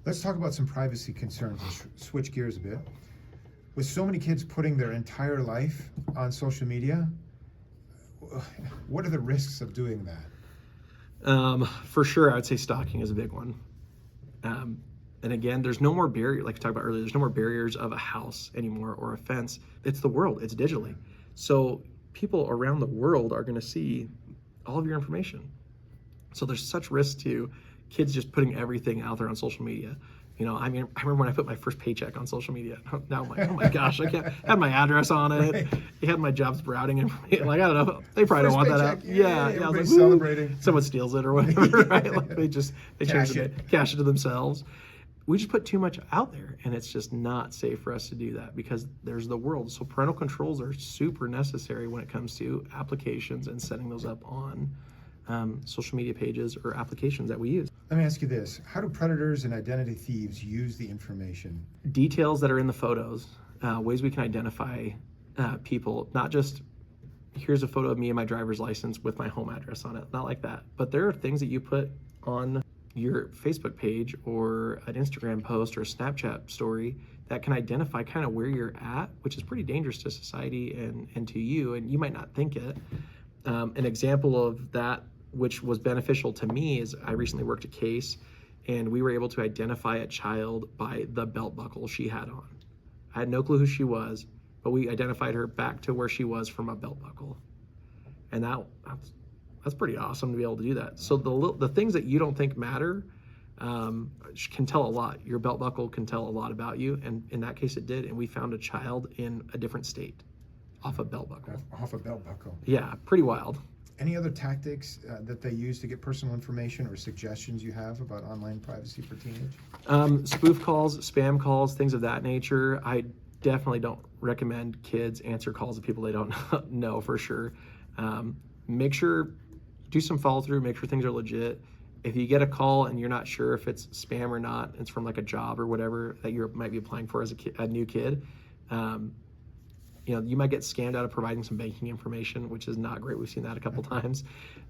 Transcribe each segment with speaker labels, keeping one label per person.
Speaker 1: Let's talk about some privacy concerns and switch gears a bit. With so many kids putting their entire life on social media, what are the risks of doing that?
Speaker 2: For sure, I would say stalking is a big one. And again, there's no more barrier, like we talked about earlier, there's no more barriers of a house anymore or a fence. It's the world, it's digitally. So people around the world are gonna see all of your information. So there's such risk to kids just putting everything out there on social media. You know, I mean, I remember when I put my first paycheck on social media. Now I'm like, oh my gosh, I can't, had my address on it.
Speaker 1: Right.
Speaker 2: It had my job's routing information. Like, I don't know, they probably don't want that out. Yeah, I was like,
Speaker 1: everybody's
Speaker 2: woo,
Speaker 1: celebrating.
Speaker 2: someone steals it or whatever, right? Like they
Speaker 1: Cash
Speaker 2: change it, cash it to themselves. We just put too much out there, and it's just not safe for us to do that because there's the world. So parental controls are super necessary when it comes to applications and setting those up on social media pages or applications that we use.
Speaker 1: Let me ask you this. How do predators and identity thieves use the information?
Speaker 2: Details that are in the photos, ways we can identify people, not just here's a photo of me and my driver's license with my home address on it, not like that. But there are things that you put on your Facebook page or an Instagram post or a Snapchat story that can identify kind of where you're at, which is pretty dangerous to society and to you, and you might not think it. An example of that, which was beneficial to me, is I recently worked a case and we were able to identify a child by the belt buckle she had on. I had no clue who she was, but we identified her back to where she was from a belt buckle. And that's pretty awesome to be able to do that. So the things that you don't think matter can tell a lot. Your belt buckle can tell a lot about you, and in that case it did, and we found a child in a different state off a belt buckle.
Speaker 1: Off a belt buckle.
Speaker 2: Yeah, pretty wild.
Speaker 1: Any other tactics that they use to get personal information or suggestions you have about online privacy for teenage?
Speaker 2: Spoof calls, spam calls, things of that nature. I definitely don't recommend kids answer calls of people they don't know for sure. Make sure, do some follow through, make sure things are legit. If you get a call and you're not sure if it's spam or not, it's from like a job or whatever that you might be applying for as a new kid. You know, you might get scammed out of providing some banking information, which is not great. We've seen that a couple times.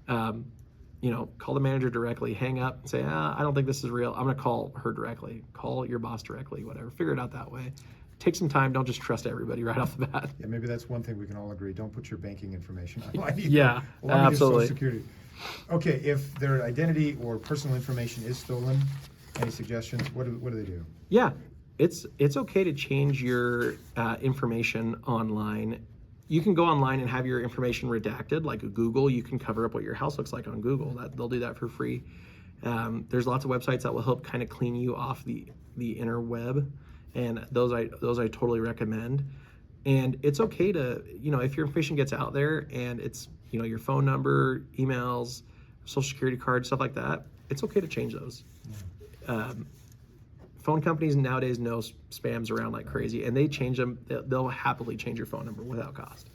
Speaker 2: You know, call the manager directly, hang up and say, I don't think this is real. I'm gonna call her directly. Call your boss directly, whatever. Figure it out that way. Take some time. Don't just trust everybody right off the bat.
Speaker 1: Yeah, maybe that's one thing we can all agree. Don't put your banking information online.
Speaker 2: Yeah,
Speaker 1: Social
Speaker 2: absolutely.
Speaker 1: Security. Okay, if their identity or personal information is stolen, any suggestions? What do they do?
Speaker 2: Yeah, it's okay to change your information online. You can go online and have your information redacted, like Google. You can cover up what your house looks like on Google. They'll do that for free. There's lots of websites that will help kind of clean you off the interweb, and those I totally recommend. And it's okay to, you know, if your information gets out there and it's, you know, your phone number, emails, social security card, stuff like that, it's okay to change those. Phone companies nowadays know spams around like crazy, and they change them. They'll happily change your phone number without cost.